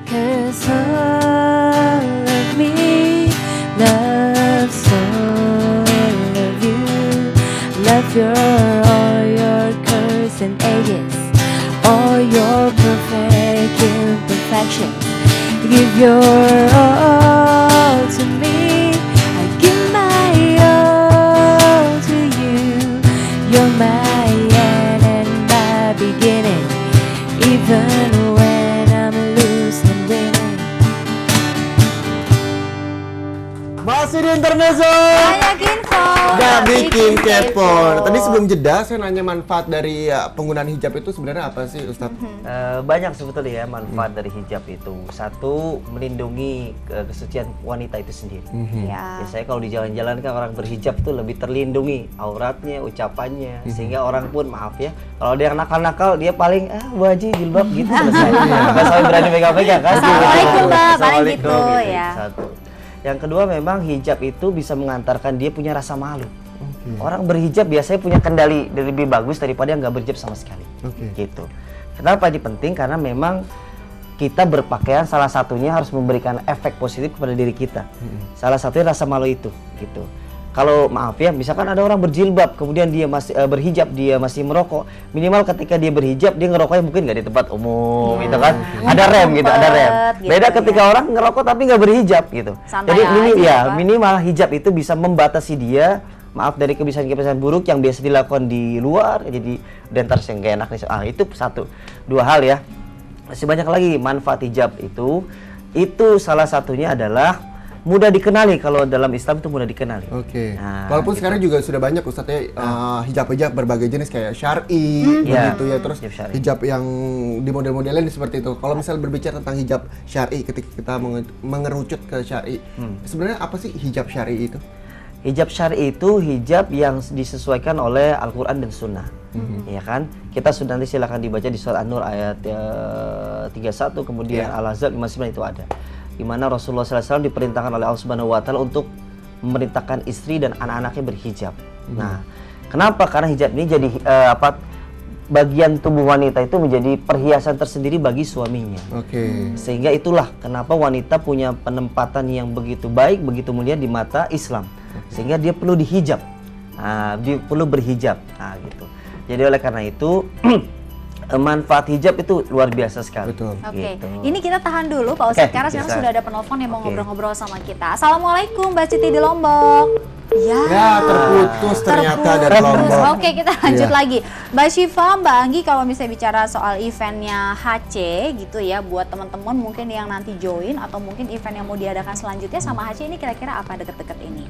'Cause all of me loves all of you. Love all your curves and edges, all your perfect imperfections. Give your all to me, I give my all to you. You're my end and my beginning, even when I'm loose and winning. Masih di intermezzo. Banyak info. Gak bikin kepo. Tadi sebelum jeda saya nanya manfaat dari penggunaan hijab itu sebenarnya apa sih, Ustadz? Banyak sebetulnya ya manfaat dari hijab itu. Satu, melindungi kesucian wanita itu sendiri. Ya. Biasanya kalau di jalan-jalan kan orang berhijab itu lebih terlindungi auratnya, ucapannya, sehingga orang pun maaf ya, kalau ada yang nakal-nakal dia paling Bu Haji jilbab gitu selesai. Nggak sampai berani pegang-pegang kan. Assalamualaikum, Mbak. Paling Assalamualaikum, gitu, ya. Satu. Yang kedua memang hijab itu bisa mengantarkan dia punya rasa malu. Orang berhijab biasanya punya kendali lebih bagus daripada yang nggak berhijab sama sekali. Gitu. Kenapa ini penting? Karena memang kita berpakaian salah satunya harus memberikan efek positif kepada diri kita. Salah satunya rasa malu itu. Gitu. Kalau maaf ya, misalkan ada orang berjilbab, kemudian dia masih berhijab, dia masih merokok, minimal ketika dia berhijab dia ngerokoknya mungkin nggak di tempat umum, gitu kan? Ada rem gitu, ada rem. Beda ketika orang ngerokok tapi nggak berhijab gitu. Santai Jadi aja, Pak. minimal hijab itu bisa membatasi dia, maaf, dari kebiasaan-kebiasaan buruk yang biasa dilakukan di luar, jadi dentar yang gak enak nih. Itu satu. Dua hal ya. Masih banyak lagi manfaat hijab itu. Itu salah satunya adalah mudah dikenali. Kalau dalam Islam itu mudah dikenali. Nah, Walaupun gitu. sekarang juga sudah banyak Ustadz ya hijab-hijab berbagai jenis kayak syar'i begitu ya, terus Hijab syar'i. hijab yang di model-modelin seperti itu. Kalau misal berbicara tentang hijab syar'i, ketika kita mengerucut ke syar'i, sebenarnya apa sih hijab syar'i itu? Hijab syar'i itu hijab yang disesuaikan oleh Al-Quran dan Sunnah. Ya kan? Kita sudah nanti silakan dibaca di surat An-Nur ayat 31, kemudian Al-Ahzab 59 itu ada. Di mana Rasulullah SAW diperintahkan oleh Allah Subhanahu wa Ta'ala untuk memerintahkan istri dan anak-anaknya berhijab. Nah, kenapa? Karena hijab ini jadi bagian tubuh wanita itu menjadi perhiasan tersendiri bagi suaminya. Sehingga itulah kenapa wanita punya penempatan yang begitu baik, begitu mulia di mata Islam. Sehingga dia perlu dihijab. Dia perlu berhijab. Gitu. Jadi oleh karena itu manfaat hijab itu luar biasa sekali. Oke, ini kita tahan dulu Pak Ustadz, karena sekarang sudah ada penelpon yang mau ngobrol-ngobrol sama kita. Assalamualaikum Mbak Siti di Lombok. Ya, terputus ternyata dari Lombok. Oke, kita lanjut lagi. Mbak Syifa, Mbak Anggi, kalau misalnya bicara soal eventnya HC gitu ya, buat teman-teman mungkin yang nanti join atau mungkin event yang mau diadakan selanjutnya sama HC ini kira-kira apa deket-deket ini?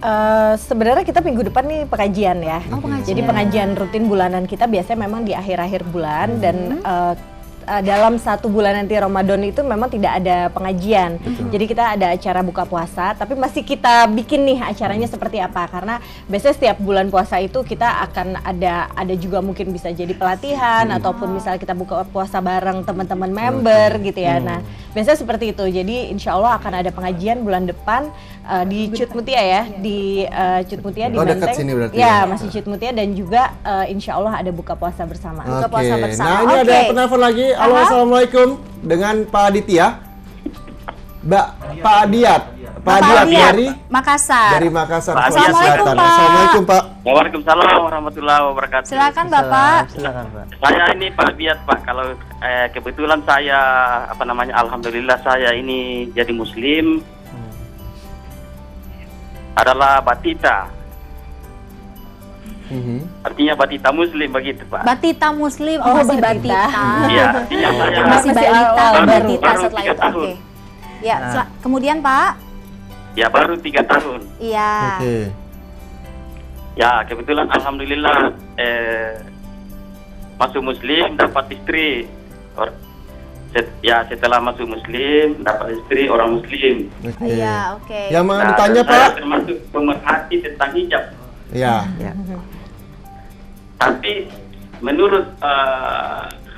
Sebenarnya kita minggu depan nih pengajian ya. Pengajian. Jadi pengajian rutin bulanan kita biasanya memang di akhir-akhir bulan dan dalam satu bulan nanti Ramadan itu memang tidak ada pengajian. Jadi kita ada acara buka puasa, tapi masih kita bikin nih acaranya seperti apa, karena biasanya setiap bulan puasa itu kita akan ada juga mungkin bisa jadi pelatihan ataupun misalnya kita buka puasa bareng teman-teman member gitu ya. Nah biasanya seperti itu. Jadi insya Allah akan ada pengajian bulan depan di Cut Mutia ya, di Cut Mutia di dekat Menteng. sini berarti Ya masih Cut Mutia, dan juga insya Allah ada buka puasa bersama. Buka puasa bersama. Nah ini ada penelpon lagi. Halo, assalamualaikum, dengan Pak Aditya, Pak Adiat dari Makassar. Dari Makassar. Pak Sulawesi Assalamualaikum, Selatan. Pak. Assalamualaikum Pak. Waalaikumsalam warahmatullahi wabarakatuh. Silakan Bapak. Silakan Pak. Saya ini Pak Biat Pak. Kalau kebetulan saya alhamdulillah saya ini jadi muslim. Adalah batita. Artinya batita muslim begitu Pak. Batita muslim, masih batita. Iya, artinya saya Masih balita, awal, batita baru setelah 3 itu. tahun. Oke. Ya, kemudian Pak? Ya baru 3 tahun. Iya. Ya kebetulan alhamdulillah masuk muslim, dapat istri. Ya setelah masuk muslim dapat istri orang muslim. Iya, oke. Yang mau Nah, ditanya saya Pak? termasuk pemerhati tentang hijab. Ya. Tapi menurut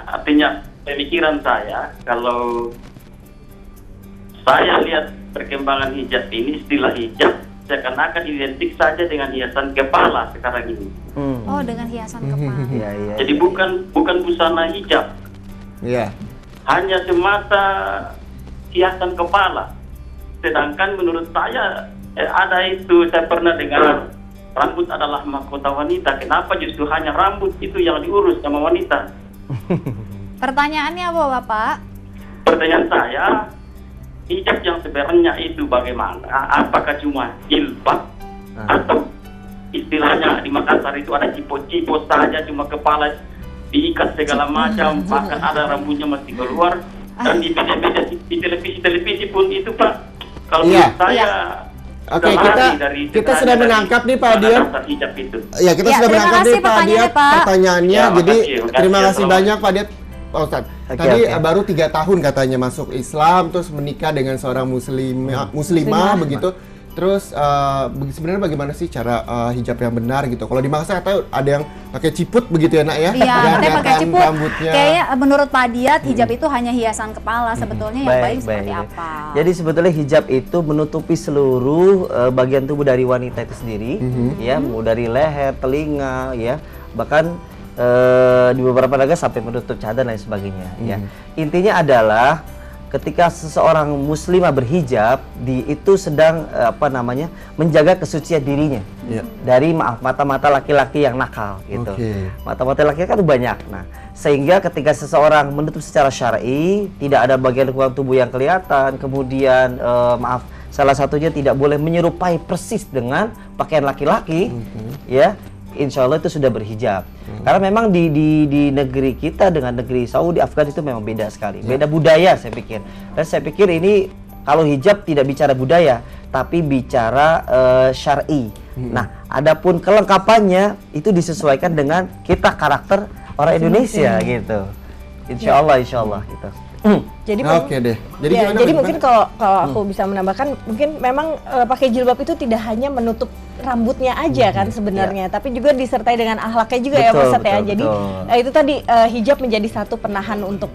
artinya pemikiran saya, kalau saya lihat perkembangan hijab ini, istilah hijab seakan-akan identik saja dengan hiasan kepala sekarang ini. Oh, dengan hiasan kepala. Iya. Jadi bukan busana hijab. Iya. Hanya semata hiasan kepala. Sedangkan menurut saya ada itu, saya pernah dengar rambut adalah mahkota wanita. Kenapa justru hanya rambut itu yang diurus sama wanita? Pertanyaannya apa Bapak? Pertanyaan saya, hijab yang sebenarnya itu bagaimana? Apakah cuma jilbab atau istilahnya di Makassar itu ada cipo-cipo saja, cuma kepala diikat segala macam, bahkan ada rambutnya masih keluar. Dan di media-media, di televisi pun itu Pak, kalau Iya. menurut saya Oke, sudah kita lari dari sudah sebenarnya menangkap nih Pak dari Dian. dasar hijab itu. Ya, kita Ya, sudah terima menangkap kasih nih Pak Dian pertanyaannya, Pak. pertanyaannya. Ya, Jadi makasih terima ya, kasih Pak. banyak Pak Dian. Pak Ustadz, Oke, tadi oke. baru 3 tahun katanya masuk Islam, terus menikah dengan seorang muslimah begitu. Terus sebenarnya bagaimana sih cara hijab yang benar gitu? Kalau di Makassar katanya ada yang pakai ciput begitu ya Nak ya? Iya, Yang katanya pakai kelihatan ciput. rambutnya. Kayaknya menurut Pak Diat hijab itu hanya hiasan kepala. Sebetulnya yang baik seperti baik. apa? Jadi sebetulnya hijab itu menutupi seluruh bagian tubuh dari wanita itu sendiri, ya, mulai dari leher, telinga, ya, bahkan di beberapa negara sampai menutup cadar dan lain sebagainya. Ya, intinya adalah ketika seseorang muslimah berhijab, itu sedang menjaga kesucian dirinya dari mata-mata laki-laki yang nakal gitu. Mata-mata laki kan banyak. Nah, sehingga ketika seseorang menutup secara syar'i, tidak ada bagian lingkungan tubuh yang kelihatan, kemudian salah satunya tidak boleh menyerupai persis dengan pakaian laki-laki, ya. Insya Allah itu sudah berhijab. Karena memang di negeri kita dengan negeri Saudi, Afgan itu memang beda sekali. Beda budaya saya pikir. Dan saya pikir ini kalau hijab tidak bicara budaya, tapi bicara syar'i. Nah, adapun kelengkapannya itu disesuaikan dengan kita karakter orang Indonesia gitu. Insya Allah gitu. Jadi Oke deh. Jadi ya, gimana? jadi mungkin kalau aku bisa menambahkan, mungkin memang pakai jilbab itu tidak hanya menutup rambutnya aja kan sebenarnya, tapi juga disertai dengan akhlaknya juga ya Betul, Mas Sat ya. betul, Jadi betul. itu tadi hijab menjadi satu penahan untuk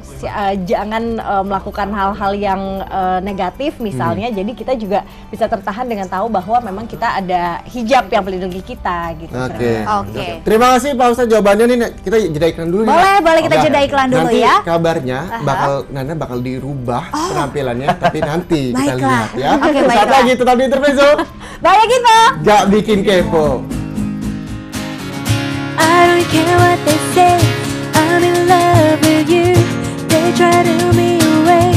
jangan melakukan hal-hal yang negatif misalnya. Jadi kita juga bisa tertahan dengan tahu bahwa memang kita ada hijab yang melindungi kita gitu. Oke. Oke. Terima kasih Pak Ustadz jawabannya nih. Nak. Kita jeda iklan dulu nih, Boleh, Nak. boleh kita Oke. jeda iklan dulu Nanti ya. kabarnya Nana bakal dirubah penampilannya, tapi nanti kita Baiklah. lihat ya. Oke, Saat baiklah. lagi tetap di Intermezzo. Banyak info. Gak bikin kepo. I don't care what they say, I'm in love with you. They try to me away,